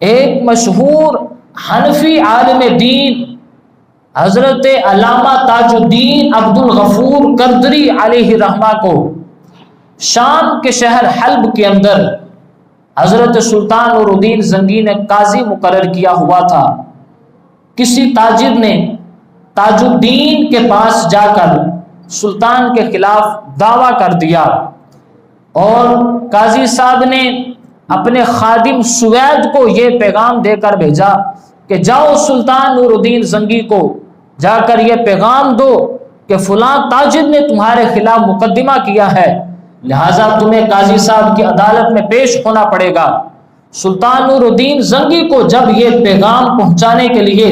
ایک مشہور حنفی عالم دین حضرت علامہ تاج الدین عبد الغفور قردری علیہ رحمہ کو شام کے شہر حلب کے اندر حضرت سلطان نور الدین زنگی نے قاضی مقرر کیا ہوا تھا۔ کسی تاجر نے تاج الدین کے پاس جا کر سلطان کے خلاف دعویٰ کر دیا اور قاضی صاحب نے اپنے خادم سوید کو یہ پیغام دے کر بھیجا کہ جاؤ سلطان نور الدین زنگی کو جا کر یہ پیغام دو کہ فلاں تاجر نے تمہارے خلاف مقدمہ کیا ہے، لہٰذا تمہیں قاضی صاحب کی عدالت میں پیش ہونا پڑے گا۔ سلطان نور الدین زنگی کو جب یہ پیغام پہنچانے کے لیے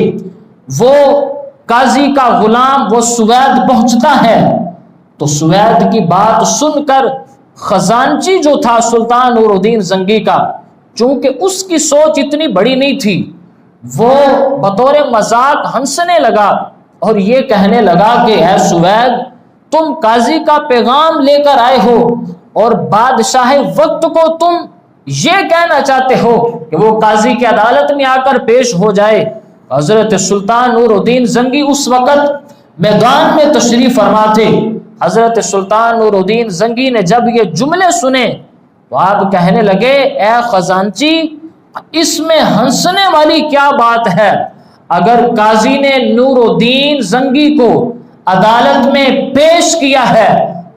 وہ قاضی کا غلام وہ سوید پہنچتا ہے تو سوید کی بات سن کر خزانچی جو تھا سلطان نور الدین زنگی کا، چونکہ اس کی سوچ اتنی بڑی نہیں تھی، وہ بطور مذاق ہنسنے لگا اور یہ کہنے لگا کہ اے سوید، تم قاضی کا پیغام لے کر آئے ہو اور بادشاہ وقت کو تم یہ کہنا چاہتے ہو کہ وہ قاضی کی عدالت میں آ کر پیش ہو جائے۔ حضرت سلطان نور الدین زنگی اس وقت میدان میں تشریف فرما تھے۔ حضرت سلطان نور الدین زنگی نے جب یہ جملے سنے تو آپ کہنے لگے اے خزانچی، اس میں ہنسنے والی کیا بات ہے؟ اگر قاضی نے نور الدین زنگی کو عدالت میں پیش کیا ہے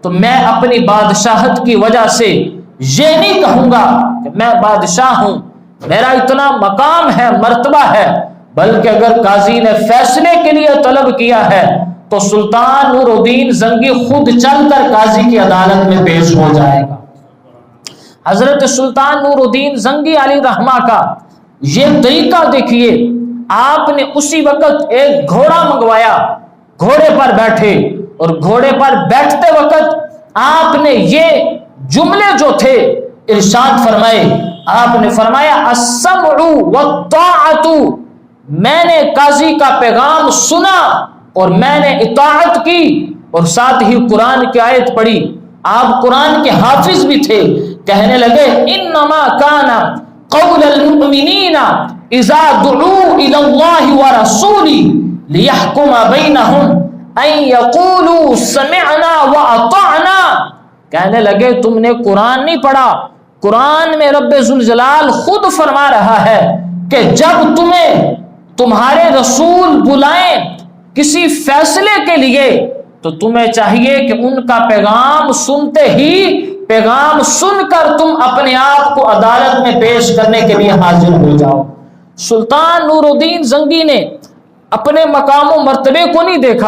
تو میں اپنی بادشاہت کی وجہ سے یہ نہیں کہوں گا کہ میں بادشاہ ہوں، میرا اتنا مقام ہے، مرتبہ ہے، بلکہ اگر قاضی نے فیصلے کے لیے طلب کیا ہے تو سلطان نور الدین زنگی خود چل کر قاضی کی عدالت میں پیش ہو جائے گا۔ حضرت سلطان نور الدین زنگی علیہ رحمہ کا یہ طریقہ دیکھیے، آپ نے اسی وقت ایک گھوڑا منگوایا، گھوڑے پر بیٹھے اور گھوڑے پر بیٹھتے وقت آپ نے یہ جملے جو تھے ارشاد فرمائے۔ آپ نے فرمایا السمع والطاعۃ، میں نے قاضی کا پیغام سنا اور میں نے اطاعت کی، اور ساتھ ہی قرآن کی آیت پڑھی۔ آپ قرآن کے حافظ بھی تھے، کہنے لگے انما کان قول المؤمنین اذا دعوا الی اللہ ورسولہ لیحکم بینہم ان یقولوا سمعنا واطعنا۔ کہنے لگے تم نے قرآن نہیں پڑھا، قرآن میں رب ذوالجلال خود فرما رہا ہے کہ جب تمہیں تمہارے رسول بلائیں کسی فیصلے کے لیے تو تمہیں چاہیے کہ ان کا پیغام سنتے ہی پیغام سن کر تم اپنے آپ کو عدالت میں پیش کرنے کے لیے حاضر ہو جاؤ۔ سلطان نور الدین زنگی نے اپنے مقام و مرتبے کو نہیں دیکھا،